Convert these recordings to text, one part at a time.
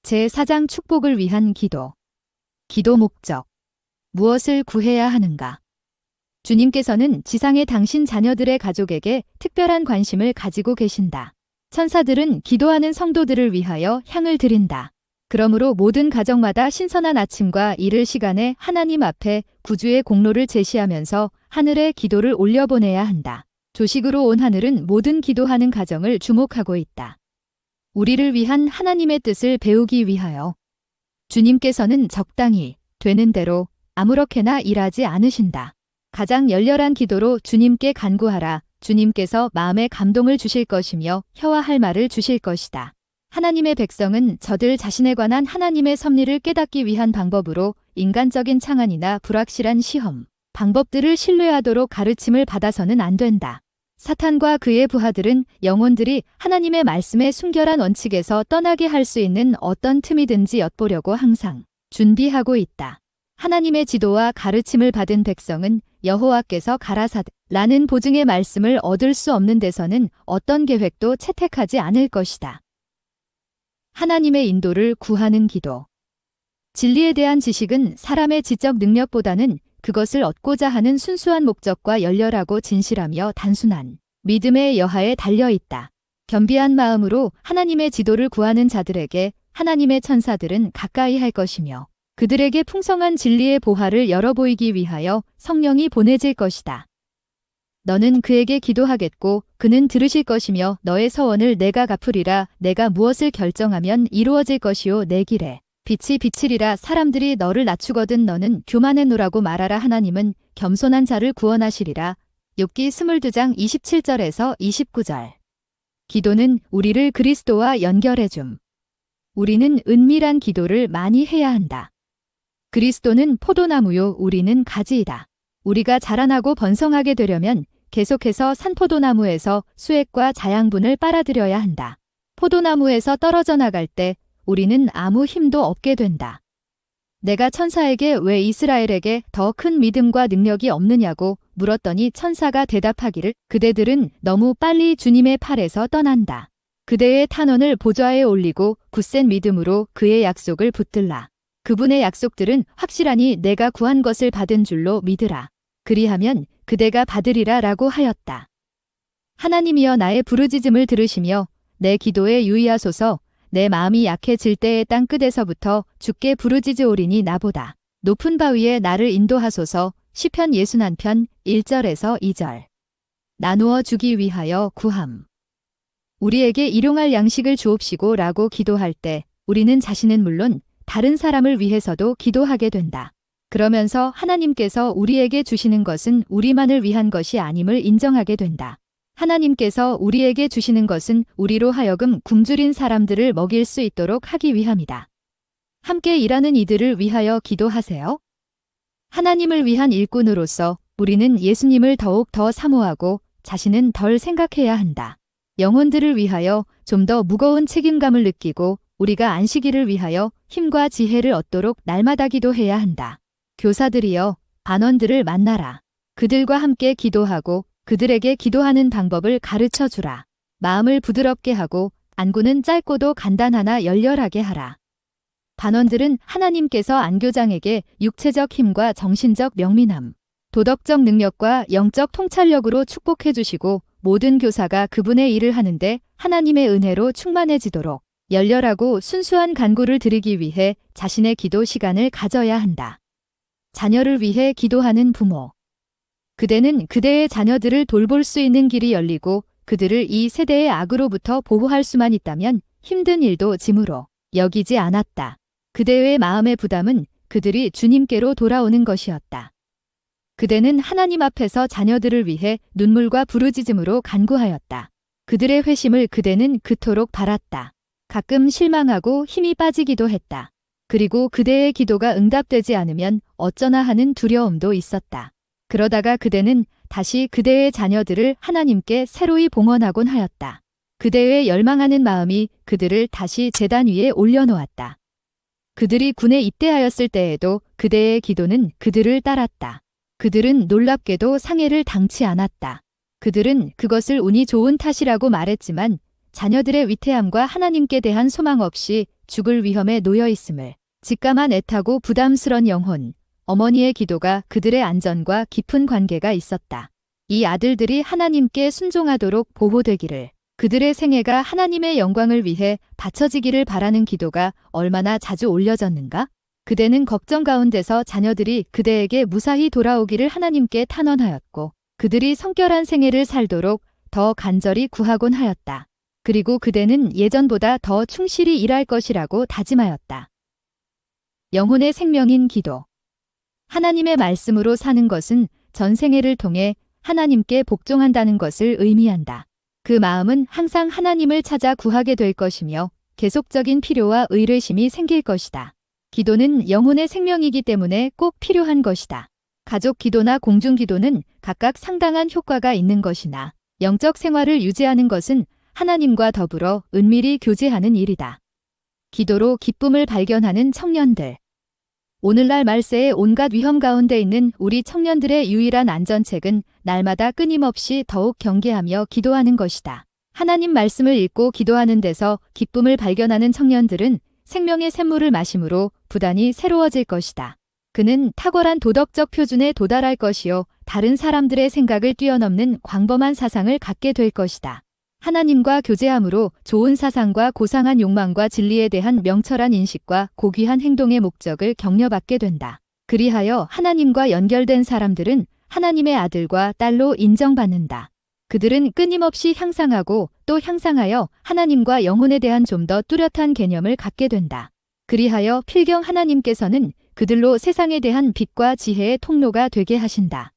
제4장 축복을 위한 기도. 기도 목적. 무엇을 구해야 하는가? 주님께서는 지상의 당신 자녀들의 가족에게 특별한 관심을 가지고 계신다. 천사들은 기도하는 성도들을 위하여 향을 드린다. 그러므로 모든 가정마다 신선한 아침과 이를 시간에 하나님 앞에 구주의 공로를 제시하면서 하늘에 기도를 올려보내야 한다. 조식으로 온 하늘은 모든 기도하는 가정을 주목하고 있다. 우리를 위한 하나님의 뜻을 배우기 위하여. 주님께서는 적당히 되는 대로 아무렇게나 일하지 않으신다. 가장 열렬한 기도로 주님께 간구하라. 주님께서 마음에 감동을 주실 것이며 혀와 할 말을 주실 것이다. 하나님의 백성은 저들 자신에 관한 하나님의 섭리를 깨닫기 위한 방법으로 인간적인 창안이나 불확실한 시험, 방법들을 신뢰하도록 가르침을 받아서는 안 된다. 사탄과 그의 부하들은 영혼들이 하나님의 말씀의 순결한 원칙에서 떠나게 할 수 있는 어떤 틈이든지 엿보려고 항상 준비하고 있다. 하나님의 지도와 가르침을 받은 백성은 여호와께서 가라사대라는 보증의 말씀을 얻을 수 없는 데서는 어떤 계획도 채택하지 않을 것이다. 하나님의 인도를 구하는 기도. 진리에 대한 지식은 사람의 지적 능력보다는 그것을 얻고자 하는 순수한 목적과 열렬하고 진실하며 단순한 믿음의 여하에 달려 있다. 겸비한 마음으로 하나님의 지도를 구하는 자들에게 하나님의 천사들은 가까이 할 것이며 그들에게 풍성한 진리의 보화를 열어보이기 위하여 성령이 보내질 것이다. 너는 그에게 기도하겠고 그는 들으실 것이며 너의 서원을 내가 갚으리라. 내가 무엇을 결정하면 이루어질 것이요 내 길에 빛이 비치리라. 사람들이 너를 낮추거든 너는 교만해노라고 말하라. 하나님은 겸손한 자를 구원하시리라. 욥기 22장 27절에서 29절. 기도는 우리를 그리스도와 연결해줌. 우리는 은밀한 기도를 많이 해야 한다. 그리스도는 포도나무요 우리는 가지이다. 우리가 자라나고 번성하게 되려면 계속해서 산포도나무에서 수액과 자양분을 빨아들여야 한다. 포도나무에서 떨어져 나갈 때 우리는 아무 힘도 없게 된다. 내가 천사에게 왜 이스라엘에게 더 큰 믿음과 능력이 없느냐고 물었더니 천사가 대답하기를 그대들은 너무 빨리 주님의 팔에서 떠난다. 그대의 탄원을 보좌에 올리고 굳센 믿음으로 그의 약속을 붙들라. 그분의 약속들은 확실하니 내가 구한 것을 받은 줄로 믿으라. 그리하면 그대가 받으리라 라고 하였다. 하나님이여 나의 부르짖음을 들으시며 내 기도에 유의하소서. 내 마음이 약해질 때의 땅 끝에서부터 주께 부르짖으오리니 나보다 높은 바위에 나를 인도하소서. 시편 61편 1절에서 2절. 나누어 주기 위하여 구함. 우리에게 일용할 양식을 주옵시고 라고 기도할 때 우리는 자신은 물론 다른 사람을 위해서도 기도하게 된다. 그러면서 하나님께서 우리에게 주시는 것은 우리만을 위한 것이 아님을 인정하게 된다. 하나님께서 우리에게 주시는 것은 우리로 하여금 굶주린 사람들을 먹일 수 있도록 하기 위함이다. 함께 일하는 이들을 위하여 기도하세요. 하나님을 위한 일꾼으로서 우리는 예수님을 더욱 더 사모하고 자신은 덜 생각해야 한다. 영혼들을 위하여 좀 더 무거운 책임감을 느끼고 우리가 안식일을 위하여 힘과 지혜를 얻도록 날마다 기도해야 한다. 교사들이여 반원들을 만나라. 그들과 함께 기도하고 그들에게 기도하는 방법을 가르쳐 주라. 마음을 부드럽게 하고 안구는 짧고도 간단하나 열렬하게 하라. 반원들은 하나님께서 안교장에게 육체적 힘과 정신적 명민함, 도덕적 능력과 영적 통찰력으로 축복해 주시고 모든 교사가 그분의 일을 하는데 하나님의 은혜로 충만해지도록 열렬하고 순수한 간구를 드리기 위해 자신의 기도 시간을 가져야 한다. 자녀를 위해 기도하는 부모. 그대는 그대의 자녀들을 돌볼 수 있는 길이 열리고 그들을 이 세대의 악으로부터 보호할 수만 있다면 힘든 일도 짐으로 여기지 않았다. 그대의 마음의 부담은 그들이 주님께로 돌아오는 것이었다. 그대는 하나님 앞에서 자녀들을 위해 눈물과 부르짖음으로 간구하였다. 그들의 회심을 그대는 그토록 바랐다. 가끔 실망하고 힘이 빠지기도 했다. 그리고 그대의 기도가 응답되지 않으면 어쩌나 하는 두려움도 있었다. 그러다가 그대는 다시 그대의 자녀들을 하나님께 새로이 봉헌하곤 하였다. 그대의 열망하는 마음이 그들을 다시 제단 위에 올려놓았다. 그들이 군에 입대하였을 때에도 그대의 기도는 그들을 따랐다. 그들은 놀랍게도 상해를 당치 않았다. 그들은 그것을 운이 좋은 탓이라고 말했지만 자녀들의 위태함과 하나님께 대한 소망 없이 죽을 위험에 놓여 있음을 직감한 애타고 부담스런 영혼, 어머니의 기도가 그들의 안전과 깊은 관계가 있었다. 이 아들들이 하나님께 순종하도록 보호되기를, 그들의 생애가 하나님의 영광을 위해 바쳐지기를 바라는 기도가 얼마나 자주 올려졌는가? 그대는 걱정 가운데서 자녀들이 그대에게 무사히 돌아오기를 하나님께 탄원하였고, 그들이 성결한 생애를 살도록 더 간절히 구하곤 하였다. 그리고 그대는 예전보다 더 충실히 일할 것이라고 다짐하였다. 영혼의 생명인 기도. 하나님의 말씀으로 사는 것은 전 생애를 통해 하나님께 복종한다는 것을 의미한다. 그 마음은 항상 하나님을 찾아 구하게 될 것이며 계속적인 필요와 의뢰심이 생길 것이다. 기도는 영혼의 생명이기 때문에 꼭 필요한 것이다. 가족 기도나 공중 기도는 각각 상당한 효과가 있는 것이나 영적 생활을 유지하는 것은 하나님과 더불어 은밀히 교제하는 일이다. 기도로 기쁨을 발견하는 청년들. 오늘날 말세의 온갖 위험 가운데 있는 우리 청년들의 유일한 안전책은 날마다 끊임없이 더욱 경계하며 기도하는 것이다. 하나님 말씀을 읽고 기도하는 데서 기쁨을 발견하는 청년들은 생명의 샘물을 마심으로 부단히 새로워질 것이다. 그는 탁월한 도덕적 표준에 도달할 것이요, 다른 사람들의 생각을 뛰어넘는 광범한 사상을 갖게 될 것이다. 하나님과 교제함으로 좋은 사상과 고상한 욕망과 진리에 대한 명철한 인식과 고귀한 행동의 목적을 격려받게 된다. 그리하여 하나님과 연결된 사람들은 하나님의 아들과 딸로 인정받는다. 그들은 끊임없이 향상하고 또 향상하여 하나님과 영혼에 대한 좀 더 뚜렷한 개념을 갖게 된다. 그리하여 필경 하나님께서는 그들로 세상에 대한 빛과 지혜의 통로가 되게 하신다.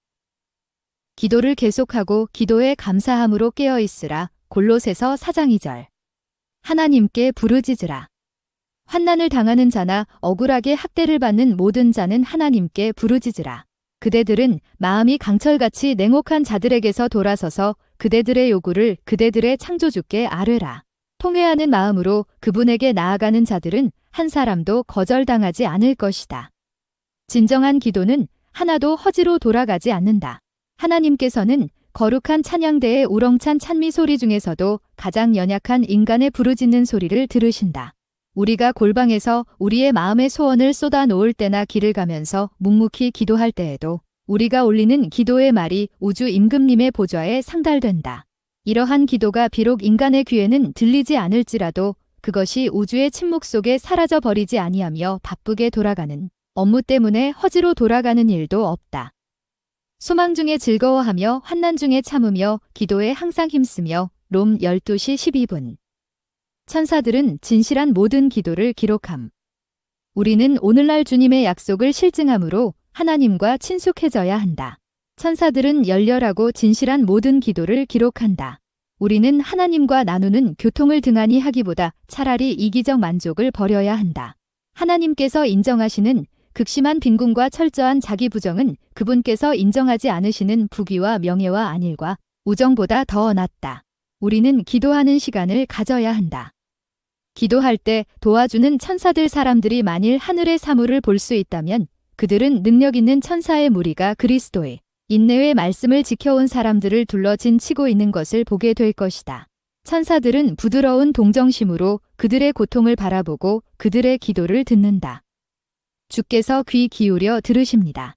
기도를 계속하고 기도에 감사함으로 깨어있으라. 골로새서 4장 2절. 하나님께 부르짖으라. 환난을 당하는 자나 억울하게 학대를 받는 모든 자는 하나님께 부르짖으라. 그대들은 마음이 강철같이 냉혹한 자들에게서 돌아서서 그대들의 요구를 그대들의 창조주께 아뢰라. 통회하는 마음으로 그분에게 나아가는 자들은 한 사람도 거절당하지 않을 것이다. 진정한 기도는 하나도 허지로 돌아가지 않는다. 하나님께서는 거룩한 찬양대의 우렁찬 찬미 소리 중에서도 가장 연약한 인간의 부르짖는 소리를 들으신다. 우리가 골방에서 우리의 마음의 소원을 쏟아 놓을 때나 길을 가면서 묵묵히 기도할 때에도 우리가 올리는 기도의 말이 우주 임금님의 보좌에 상달된다. 이러한 기도가 비록 인간의 귀에는 들리지 않을지라도 그것이 우주의 침묵 속에 사라져 버리지 아니하며 바쁘게 돌아가는 업무 때문에 허지로 돌아가는 일도 없다. 소망 중에 즐거워하며 환난 중에 참으며 기도에 항상 힘쓰며 롬 12시 12분. 천사들은 진실한 모든 기도를 기록함. 우리는 오늘날 주님의 약속을 실증함으로 하나님과 친숙해져야 한다. 천사들은 열렬하고 진실한 모든 기도를 기록한다. 우리는 하나님과 나누는 교통을 등한히 하기보다 차라리 이기적 만족을 버려야 한다. 하나님께서 인정하시는 극심한 빈궁과 철저한 자기 부정은 그분께서 인정하지 않으시는 부귀와 명예와 안일과 우정보다 더 낫다. 우리는 기도하는 시간을 가져야 한다. 기도할 때 도와주는 천사들 사람들이 만일 하늘의 사물을 볼 수 있다면 그들은 능력 있는 천사의 무리가 그리스도의 인내의 말씀을 지켜온 사람들을 둘러진 치고 있는 것을 보게 될 것이다. 천사들은 부드러운 동정심으로 그들의 고통을 바라보고 그들의 기도를 듣는다. 주께서 귀 기울여 들으십니다.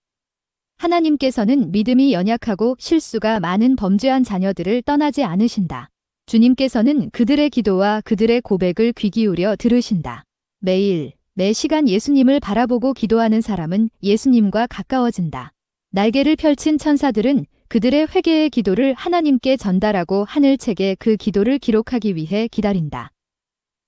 하나님께서는 믿음이 연약하고 실수가 많은 범죄한 자녀들을 떠나지 않으신다. 주님께서는 그들의 기도와 그들의 고백을 귀 기울여 들으신다. 매일, 매 시간 예수님을 바라보고 기도하는 사람은 예수님과 가까워진다. 날개를 펼친 천사들은 그들의 회개의 기도를 하나님께 전달하고 하늘책에 그 기도를 기록하기 위해 기다린다.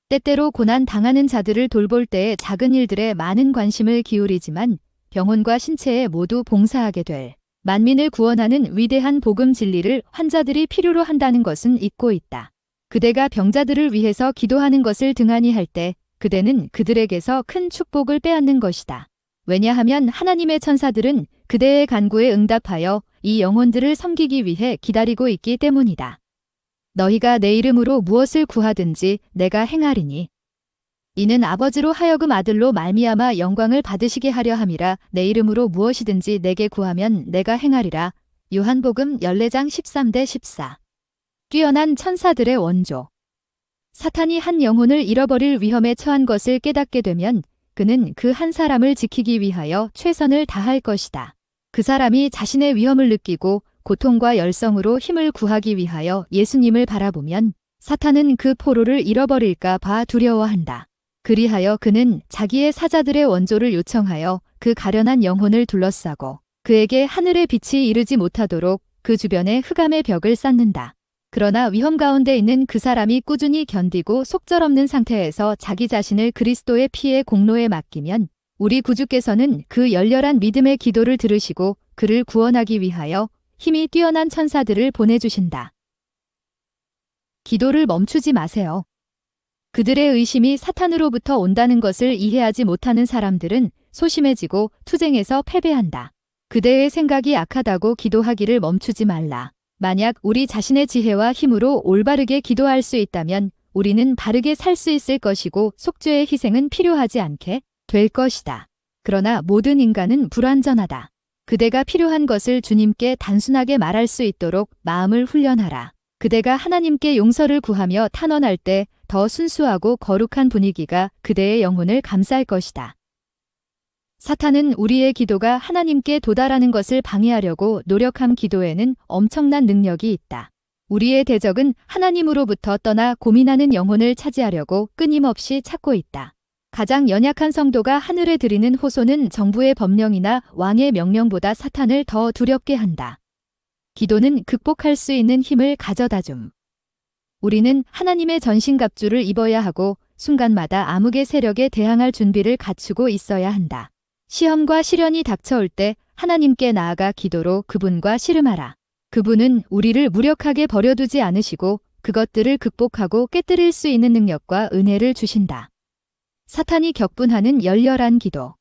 때때로 고난 당하는 자들을 돌볼 때의 작은 일들에 많은 관심을 기울이지만 병혼과 신체에 모두 봉사하게 될 만민을 구원하는 위대한 복음 진리를 환자들이 필요로 한다는 것은 잊고 있다. 그대가 병자들을 위해서 기도하는 것을 등한히 할 때 그대는 그들에게서 큰 축복을 빼앗는 것이다. 왜냐하면 하나님의 천사들은 그대의 간구에 응답하여 이 영혼들을 섬기기 위해 기다리고 있기 때문이다. 너희가 내 이름으로 무엇을 구하든지 내가 행하리니 이는 아버지로 하여금 아들로 말미암아 영광을 받으시게 하려 함이라. 내 이름으로 무엇이든지 내게 구하면 내가 행하리라. 요한복음 14장 13-14. 뛰어난 천사들의 원조. 사탄이 한 영혼을 잃어버릴 위험에 처한 것을 깨닫게 되면 그는 그 한 사람을 지키기 위하여 최선을 다할 것이다. 그 사람이 자신의 위험을 느끼고 고통과 열성으로 힘을 구하기 위하여 예수님을 바라보면 사탄은 그 포로를 잃어버릴까 봐 두려워한다. 그리하여 그는 자기의 사자들의 원조를 요청하여 그 가련한 영혼을 둘러싸고 그에게 하늘의 빛이 이르지 못하도록 그 주변에 흑암의 벽을 쌓는다. 그러나 위험 가운데 있는 그 사람이 꾸준히 견디고 속절없는 상태에서 자기 자신을 그리스도의 피의 공로에 맡기면 우리 구주께서는 그 열렬한 믿음의 기도를 들으시고 그를 구원하기 위하여 힘이 뛰어난 천사들을 보내주신다. 기도를 멈추지 마세요. 그들의 의심이 사탄으로부터 온다는 것을 이해하지 못하는 사람들은 소심해지고 투쟁에서 패배한다. 그대의 생각이 악하다고 기도하기를 멈추지 말라. 만약 우리 자신의 지혜와 힘으로 올바르게 기도할 수 있다면 우리는 바르게 살 수 있을 것이고 속죄의 희생은 필요하지 않게 될 것이다. 그러나 모든 인간은 불완전하다. 그대가 필요한 것을 주님께 단순하게 말할 수 있도록 마음을 훈련하라. 그대가 하나님께 용서를 구하며 탄원할 때 더 순수하고 거룩한 분위기가 그대의 영혼을 감쌀 것이다. 사탄은 우리의 기도가 하나님께 도달하는 것을 방해하려고 노력한 기도에는 엄청난 능력이 있다. 우리의 대적은 하나님으로부터 떠나 고민하는 영혼을 차지하려고 끊임없이 찾고 있다. 가장 연약한 성도가 하늘에 드리는 호소는 정부의 법령이나 왕의 명령보다 사탄을 더 두렵게 한다. 기도는 극복할 수 있는 힘을 가져다 줌. 우리는 하나님의 전신갑주를 입어야 하고 순간마다 암흑의 세력에 대항할 준비를 갖추고 있어야 한다. 시험과 시련이 닥쳐올 때 하나님께 나아가 기도로 그분과 씨름하라. 그분은 우리를 무력하게 버려두지 않으시고 그것들을 극복하고 깨뜨릴 수 있는 능력과 은혜를 주신다. 사탄이 격분하는 열렬한 기도.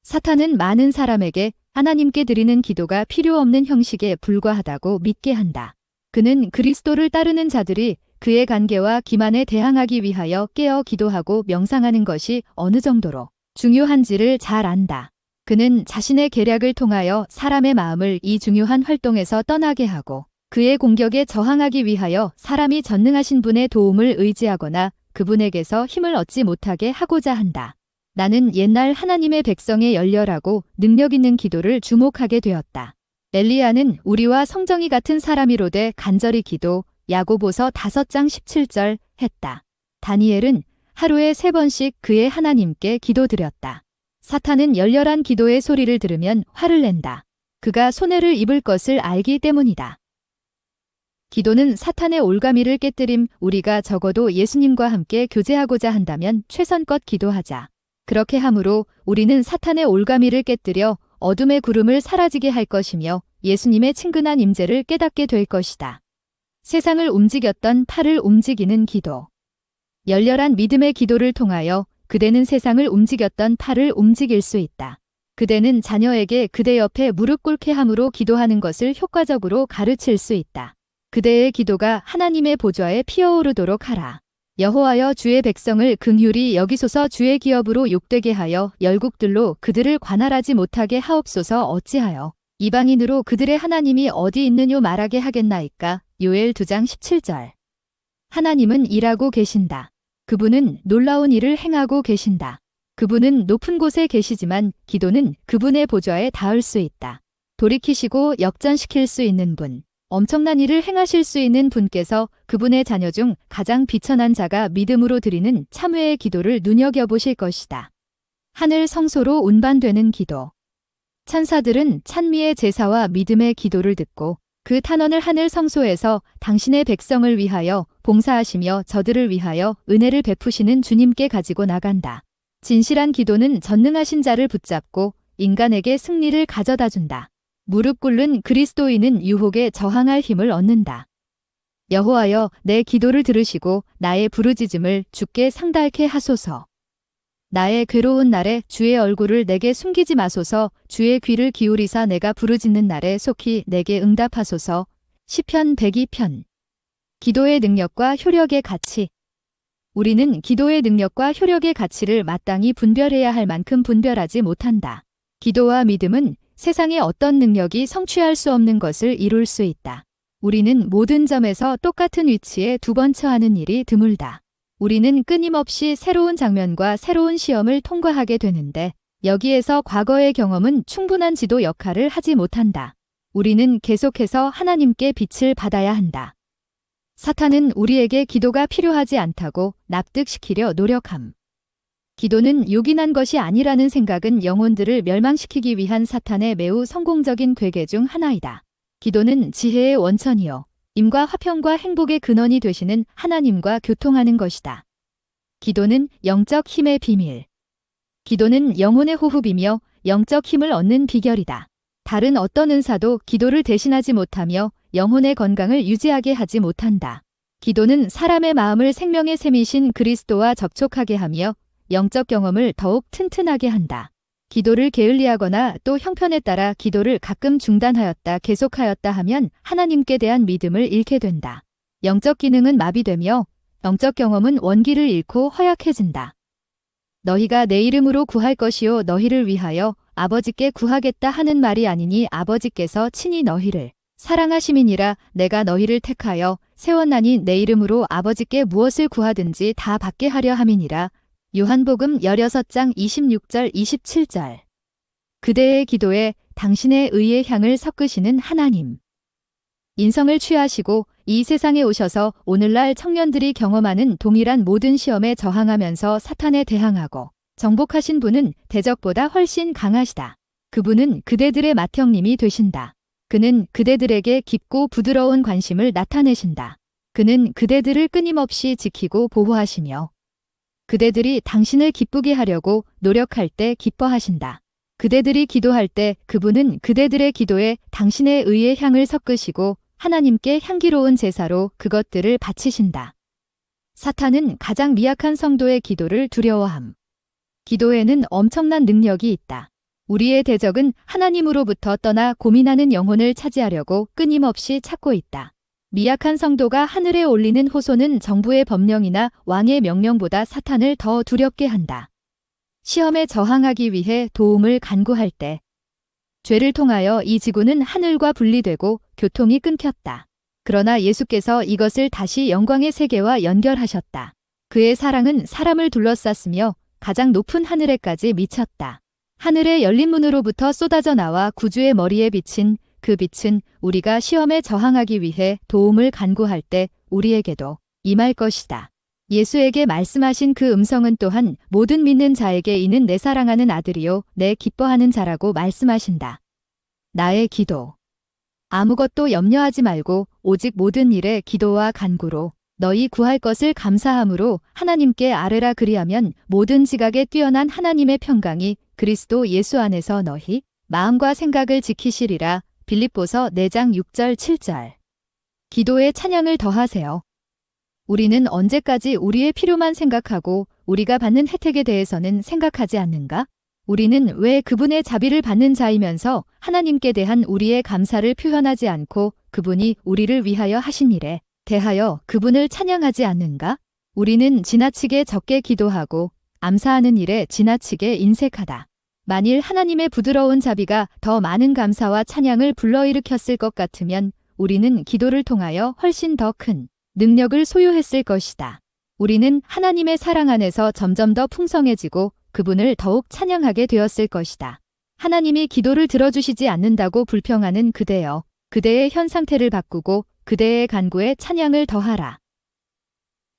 사탄은 많은 사람에게 하나님께 드리는 기도가 필요 없는 형식에 불과하다고 믿게 한다. 그는 그리스도를 따르는 자들이 그의 관계와 기만에 대항하기 위하여 깨어 기도하고 명상하는 것이 어느 정도로 중요한지를 잘 안다. 그는 자신의 계략을 통하여 사람의 마음을 이 중요한 활동에서 떠나게 하고 그의 공격에 저항하기 위하여 사람이 전능하신 분의 도움을 의지하거나 그분에게서 힘을 얻지 못하게 하고자 한다. 나는 옛날 하나님의 백성의 열렬하고 능력 있는 기도를 주목하게 되었다. 엘리야는 우리와 성정이 같은 사람이로되 간절히 기도, 야고보서 5장 17절 했다. 다니엘은 하루에 3번씩 그의 하나님께 기도드렸다. 사탄은 열렬한 기도의 소리를 들으면 화를 낸다. 그가 손해를 입을 것을 알기 때문이다. 기도는 사탄의 올가미를 깨뜨림. 우리가 적어도 예수님과 함께 교제하고자 한다면 최선껏 기도하자. 그렇게 함으로 우리는 사탄의 올가미를 깨뜨려 어둠의 구름을 사라지게 할 것이며 예수님의 친근한 임재를 깨닫게 될 것이다. 세상을 움직였던 팔을 움직이는 기도. 열렬한 믿음의 기도를 통하여 그대는 세상을 움직였던 팔을 움직일 수 있다. 그대는 자녀에게 그대 옆에 무릎 꿇게 함으로 기도하는 것을 효과적으로 가르칠 수 있다. 그대의 기도가 하나님의 보좌에 피어오르도록 하라. 여호와여 주의 백성을 긍휼히 여기소서. 주의 기업으로 욕되게 하여 열국들로 그들을 관할하지 못하게 하옵소서. 어찌하여 이방인으로 그들의 하나님이 어디 있느뇨 말하게 하겠나이까. 요엘 2장 17절. 하나님은 일하고 계신다. 그분은 놀라운 일을 행하고 계신다. 그분은 높은 곳에 계시지만 기도는 그분의 보좌에 닿을 수 있다. 돌이키시고 역전시킬 수 있는 분. 엄청난 일을 행하실 수 있는 분께서 그분의 자녀 중 가장 비천한 자가 믿음으로 드리는 참회의 기도를 눈여겨보실 것이다. 하늘 성소로 운반되는 기도. 천사들은 찬미의 제사와 믿음의 기도를 듣고 그 탄원을 하늘 성소에서 당신의 백성을 위하여 봉사하시며 저들을 위하여 은혜를 베푸시는 주님께 가지고 나간다. 진실한 기도는 전능하신 자를 붙잡고 인간에게 승리를 가져다 준다. 무릎 꿇는 그리스도인은 유혹에 저항할 힘을 얻는다. 여호와여 내 기도를 들으시고 나의 부르짖음을 주께 상달케 하소서. 나의 괴로운 날에 주의 얼굴을 내게 숨기지 마소서. 주의 귀를 기울이사 내가 부르짖는 날에 속히 내게 응답하소서. 시편 102편. 기도의 능력과 효력의 가치. 우리는 기도의 능력과 효력의 가치를 마땅히 분별해야 할 만큼 분별하지 못한다. 기도와 믿음은 세상의 어떤 능력이 성취할 수 없는 것을 이룰 수 있다. 우리는 모든 점에서 똑같은 위치에 두 번 처하는 일이 드물다. 우리는 끊임없이 새로운 장면과 새로운 시험을 통과하게 되는데 여기에서 과거의 경험은 충분한 지도 역할을 하지 못한다. 우리는 계속해서 하나님께 빛을 받아야 한다. 사탄은 우리에게 기도가 필요하지 않다고 납득시키려 노력함. 기도는 요긴한 것이 아니라는 생각은 영혼들을 멸망시키기 위한 사탄의 매우 성공적인 괴계 중 하나이다. 기도는 지혜의 원천이요. 임과 화평과 행복의 근원이 되시는 하나님과 교통하는 것이다. 기도는 영적 힘의 비밀. 기도는 영혼의 호흡이며 영적 힘을 얻는 비결이다. 다른 어떤 은사도 기도를 대신하지 못하며 영혼의 건강을 유지하게 하지 못한다. 기도는 사람의 마음을 생명의 샘이신 그리스도와 접촉하게 하며 영적 경험을 더욱 튼튼하게 한다. 기도를 게을리하거나 또 형편에 따라 기도를 가끔 중단하였다 계속하였다 하면 하나님께 대한 믿음을 잃게 된다. 영적 기능은 마비되며 영적 경험은 원기를 잃고 허약해진다. 너희가 내 이름으로 구할 것이요 너희를 위하여 아버지께 구하겠다 하는 말이 아니니 아버지께서 친히 너희를 사랑하심이니라. 내가 너희를 택하여 세웠나니 내 이름으로 아버지께 무엇을 구하든지 다 받게 하려 함이니라. 요한복음 16장 26절 27절. 그대의 기도에 당신의 의의 향을 섞으시는 하나님. 인성을 취하시고 이 세상에 오셔서 오늘날 청년들이 경험하는 동일한 모든 시험에 저항하면서 사탄에 대항하고 정복하신 분은 대적보다 훨씬 강하시다. 그분은 그대들의 맏형님이 되신다. 그는 그대들에게 깊고 부드러운 관심을 나타내신다. 그는 그대들을 끊임없이 지키고 보호하시며 그대들이 당신을 기쁘게 하려고 노력할 때 기뻐하신다. 그대들이 기도할 때 그분은 그대들의 기도에 당신의 의의 향을 섞으시고 하나님께 향기로운 제사로 그것들을 바치신다. 사탄은 가장 미약한 성도의 기도를 두려워함. 기도에는 엄청난 능력이 있다. 우리의 대적은 하나님으로부터 떠나 고민하는 영혼을 차지하려고 끊임없이 찾고 있다. 미약한 성도가 하늘에 올리는 호소는 정부의 법령이나 왕의 명령보다 사탄을 더 두렵게 한다. 시험에 저항하기 위해 도움을 간구할 때 죄를 통하여 이 지구는 하늘과 분리되고 교통이 끊겼다. 그러나 예수께서 이것을 다시 영광의 세계와 연결하셨다. 그의 사랑은 사람을 둘러쌌으며 가장 높은 하늘에까지 미쳤다. 하늘의 열린 문으로부터 쏟아져 나와 구주의 머리에 비친 그 빛은 우리가 시험에 저항하기 위해 도움을 간구할 때 우리에게도 임할 것이다. 예수에게 말씀하신 그 음성은 또한 모든 믿는 자에게 이는 내 사랑하는 아들이요 내 기뻐하는 자라고 말씀하신다. 나의 기도. 아무것도 염려하지 말고 오직 모든 일에 기도와 간구로 너희 구할 것을 감사함으로 하나님께 아뢰라. 그리하면 모든 지각에 뛰어난 하나님의 평강이 그리스도 예수 안에서 너희 마음과 생각을 지키시리라. 빌립보서 4장 6절 7절. 기도에 찬양을 더하세요. 우리는 언제까지 우리의 필요만 생각하고 우리가 받는 혜택에 대해서는 생각하지 않는가? 우리는 왜 그분의 자비를 받는 자이면서 하나님께 대한 우리의 감사를 표현하지 않고 그분이 우리를 위하여 하신 일에 대하여 그분을 찬양하지 않는가? 우리는 지나치게 적게 기도하고 암사하는 일에 지나치게 인색하다. 만일 하나님의 부드러운 자비가 더 많은 감사와 찬양을 불러일으켰을 것 같으면 우리는 기도를 통하여 훨씬 더 큰 능력을 소유했을 것이다. 우리는 하나님의 사랑 안에서 점점 더 풍성해지고 그분을 더욱 찬양하게 되었을 것이다. 하나님이 기도를 들어주시지 않는다고 불평하는 그대여, 그대의 현 상태를 바꾸고 그대의 간구에 찬양을 더하라.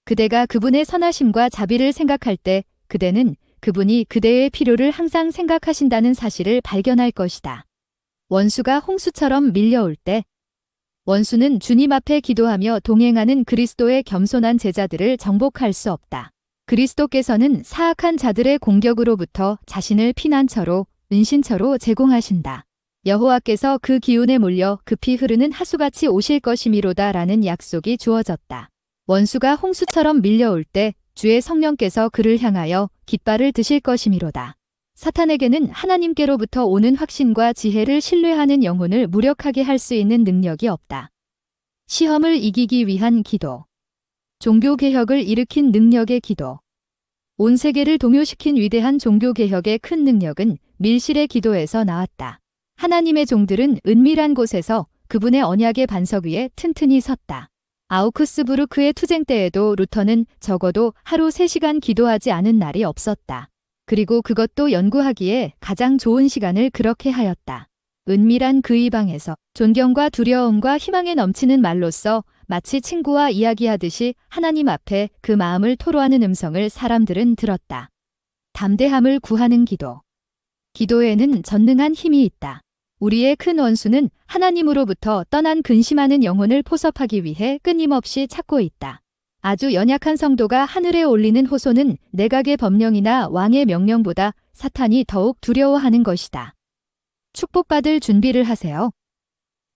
그대가 그분의 선하심과 자비를 생각할 때 그대는 그분이 그대의 필요를 항상 생각하신다는 사실을 발견할 것이다. 원수가 홍수처럼 밀려올 때 원수는 주님 앞에 기도하며 동행하는 그리스도의 겸손한 제자들을 정복할 수 없다. 그리스도께서는 사악한 자들의 공격으로부터 자신을 피난처로, 은신처로 제공하신다. 여호와께서 그 기운에 몰려 급히 흐르는 하수같이 오실 것이미로다 라는 약속이 주어졌다. 원수가 홍수처럼 밀려올 때 주의 성령께서 그를 향하여 깃발을 드실 것이미로다. 사탄에게는 하나님께로부터 오는 확신과 지혜를 신뢰하는 영혼을 무력하게 할 수 있는 능력이 없다. 시험을 이기기 위한 기도. 종교개혁을 일으킨 능력의 기도. 온 세계를 동요시킨 위대한 종교개혁의 큰 능력은 밀실의 기도에서 나왔다. 하나님의 종들은 은밀한 곳에서 그분의 언약의 반석 위에 튼튼히 섰다. 아우크스부르크의 투쟁 때에도 루터는 적어도 하루 3시간 기도하지 않은 날이 없었다. 그리고 그것도 연구하기에 가장 좋은 시간을 그렇게 하였다. 은밀한 그의 방에서 존경과 두려움과 희망에 넘치는 말로써 마치 친구와 이야기하듯이 하나님 앞에 그 마음을 토로하는 음성을 사람들은 들었다. 담대함을 구하는 기도. 기도에는 전능한 힘이 있다. 우리의 큰 원수는 하나님으로부터 떠난 근심하는 영혼을 포섭하기 위해 끊임없이 찾고 있다. 아주 연약한 성도가 하늘에 올리는 호소는 내각의 법령이나 왕의 명령보다 사탄이 더욱 두려워하는 것이다. 축복받을 준비를 하세요.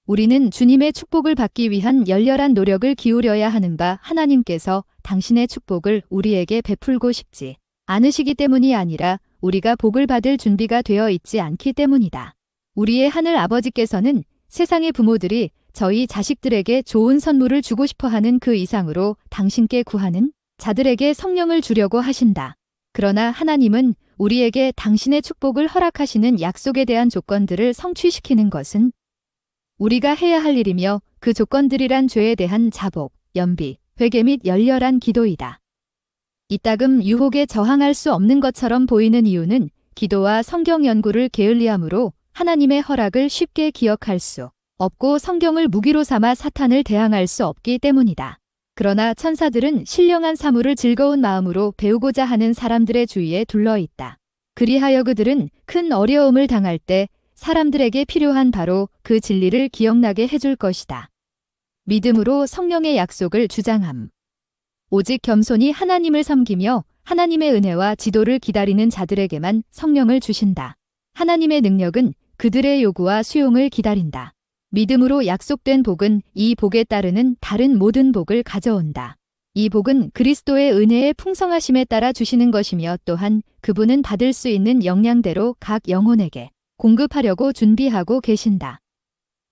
우리는 주님의 축복을 받기 위한 열렬한 노력을 기울여야 하는 바 하나님께서 당신의 축복을 우리에게 베풀고 싶지 않으시기 때문이 아니라 우리가 복을 받을 준비가 되어 있지 않기 때문이다. 우리의 하늘 아버지께서는 세상의 부모들이 저희 자식들에게 좋은 선물을 주고 싶어 하는 그 이상으로 당신께 구하는 자들에게 성령을 주려고 하신다. 그러나 하나님은 우리에게 당신의 축복을 허락하시는 약속에 대한 조건들을 성취시키는 것은 우리가 해야 할 일이며 그 조건들이란 죄에 대한 자복, 연비, 회개 및 열렬한 기도이다. 이따금 유혹에 저항할 수 없는 것처럼 보이는 이유는 기도와 성경 연구를 게을리함으로 하나님의 허락을 쉽게 기억할 수 없고 성경을 무기로 삼아 사탄을 대항할 수 없기 때문이다. 그러나 천사들은 신령한 사물을 즐거운 마음으로 배우고자 하는 사람들의 주위에 둘러있다. 그리하여 그들은 큰 어려움을 당할 때 사람들에게 필요한 바로 그 진리를 기억나게 해줄 것이다. 믿음으로 성령의 약속을 주장함. 오직 겸손히 하나님을 섬기며 하나님의 은혜와 지도를 기다리는 자들에게만 성령을 주신다. 하나님의 능력은 그들의 요구와 수용을 기다린다. 믿음으로 약속된 복은 이 복에 따르는 다른 모든 복을 가져온다. 이 복은 그리스도의 은혜의 풍성하심에 따라 주시는 것이며 또한 그분은 받을 수 있는 역량대로 각 영혼에게 공급하려고 준비하고 계신다.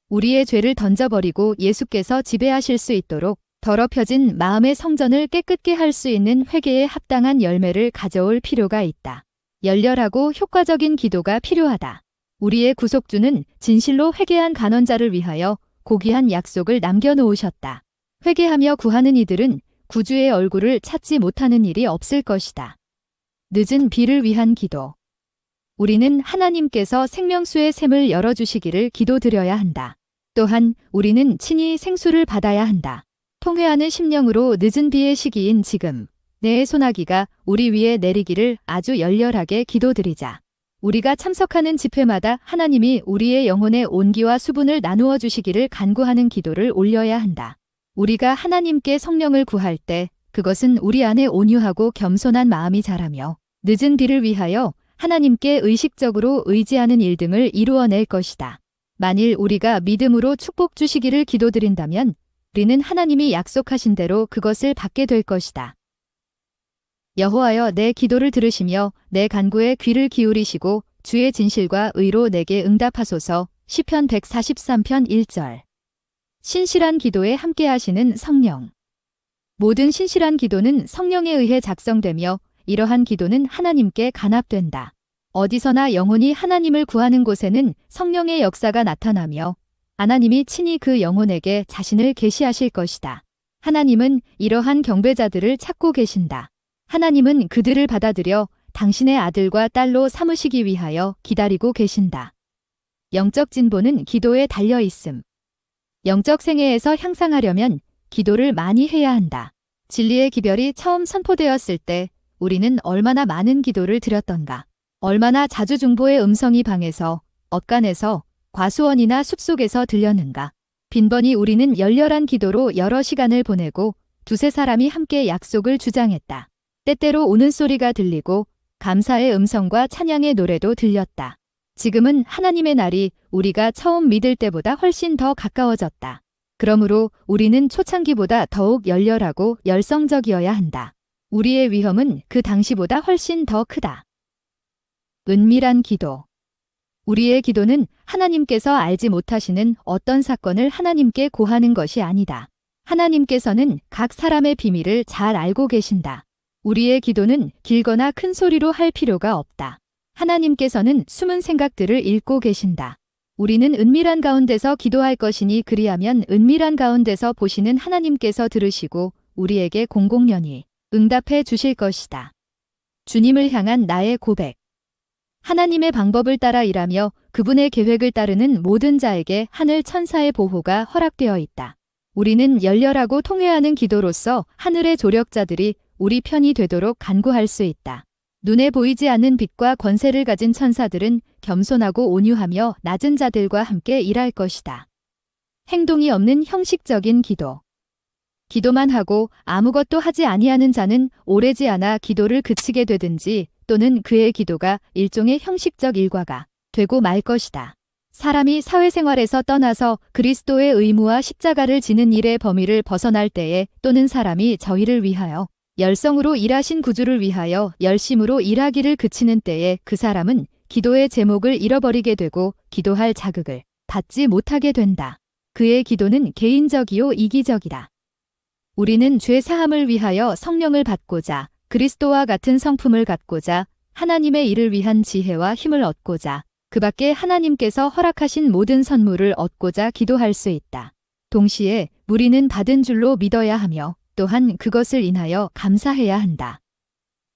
우리의 죄를 던져버리고 예수께서 지배하실 수 있도록 더럽혀진 마음의 성전을 깨끗게 할 수 있는 회개에 합당한 열매를 가져올 필요가 있다. 열렬하고 효과적인 기도가 필요하다. 우리의 구속주는 진실로 회개한 간원자를 위하여 고귀한 약속을 남겨놓으셨다. 회개하며 구하는 이들은 구주의 얼굴을 찾지 못하는 일이 없을 것이다. 늦은 비를 위한 기도. 우리는 하나님께서 생명수의 샘을 열어주시기를 기도드려야 한다. 또한 우리는 친히 생수를 받아야 한다. 통회하는 심령으로 늦은 비의 시기인 지금 내 소나기가 우리 위에 내리기를 아주 열렬하게 기도드리자. 우리가 참석하는 집회마다 하나님이 우리의 영혼의 온기와 수분을 나누어 주시기를 간구하는 기도를 올려야 한다. 우리가 하나님께 성령을 구할 때 그것은 우리 안에 온유하고 겸손한 마음이 자라며 늦은 비를 위하여 하나님께 의식적으로 의지하는 일 등을 이루어낼 것이다. 만일 우리가 믿음으로 축복 주시기를 기도드린다면 우리는 하나님이 약속하신 대로 그것을 받게 될 것이다. 여호와여 내 기도를 들으시며 내 간구에 귀를 기울이시고 주의 진실과 의로 내게 응답하소서. 시편 143편 1절. 신실한 기도에 함께 하시는 성령. 모든 신실한 기도는 성령에 의해 작성되며 이러한 기도는 하나님께 간합된다. 어디서나 영혼이 하나님을 구하는 곳에는 성령의 역사가 나타나며 하나님이 친히 그 영혼에게 자신을 계시하실 것이다. 하나님은 이러한 경배자들을 찾고 계신다. 하나님은 그들을 받아들여 당신의 아들과 딸로 삼으시기 위하여 기다리고 계신다. 영적 진보는 기도에 달려 있음. 영적 생애에서 향상하려면 기도를 많이 해야 한다. 진리의 기별이 처음 선포되었을 때 우리는 얼마나 많은 기도를 드렸던가. 얼마나 자주 중보의 음성이 방에서, 엇간에서, 과수원이나 숲속에서 들렸는가. 빈번히 우리는 열렬한 기도로 여러 시간을 보내고 두세 사람이 함께 약속을 주장했다. 때때로 우는 소리가 들리고 감사의 음성과 찬양의 노래도 들렸다. 지금은 하나님의 날이 우리가 처음 믿을 때보다 훨씬 더 가까워졌다. 그러므로 우리는 초창기보다 더욱 열렬하고 열성적이어야 한다. 우리의 위험은 그 당시보다 훨씬 더 크다. 은밀한 기도. 우리의 기도는 하나님께서 알지 못하시는 어떤 사건을 하나님께 고하는 것이 아니다. 하나님께서는 각 사람의 비밀을 잘 알고 계신다. 우리의 기도는 길거나 큰 소리로 할 필요가 없다. 하나님께서는 숨은 생각들을 읽고 계신다. 우리는 은밀한 가운데서 기도할 것이니 그리하면 은밀한 가운데서 보시는 하나님께서 들으시고 우리에게 공공연히 응답해 주실 것이다. 주님을 향한 나의 고백. 하나님의 방법을 따라 일하며 그분의 계획을 따르는 모든 자에게 하늘 천사의 보호가 허락되어 있다. 우리는 열렬하고 통회하는 기도로서 하늘의 조력자들이 우리 편이 되도록 간구할 수 있다. 눈에 보이지 않는 빛과 권세를 가진 천사들은 겸손하고 온유하며 낮은 자들과 함께 일할 것이다. 행동이 없는 형식적인 기도. 기도만 하고 아무것도 하지 아니하는 자는 오래지 않아 기도를 그치게 되든지 또는 그의 기도가 일종의 형식적 일과가 되고 말 것이다. 사람이 사회생활에서 떠나서 그리스도의 의무와 십자가를 지는 일의 범위를 벗어날 때에 또는 사람이 저희를 위하여 열성으로 일하신 구주를 위하여 열심으로 일하기를 그치는 때에 그 사람은 기도의 제목을 잃어버리게 되고 기도할 자극을 받지 못하게 된다. 그의 기도는 개인적이요 이기적이다. 우리는 죄 사함을 위하여 성령을 받고자 그리스도와 같은 성품을 갖고자 하나님의 일을 위한 지혜와 힘을 얻고자 그 밖에 하나님께서 허락하신 모든 선물을 얻고자 기도할 수 있다. 동시에 우리는 받은 줄로 믿어야 하며 또한 그것을 인하여 감사해야 한다.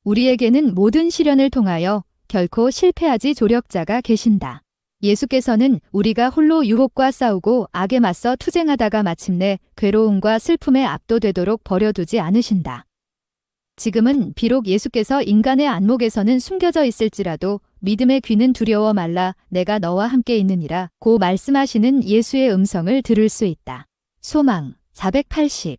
우리에게는 모든 시련을 통하여 결코 실패하지 조력자가 계신다. 예수께서는 우리가 홀로 유혹과 싸우고 악에 맞서 투쟁하다가 마침내 괴로움과 슬픔에 압도되도록 버려두지 않으신다. 지금은 비록 예수께서 인간의 안목에서는 숨겨져 있을지라도 믿음의 귀는 두려워 말라 내가 너와 함께 있느니라 고 말씀하시는 예수의 음성을 들을 수 있다. 소망 480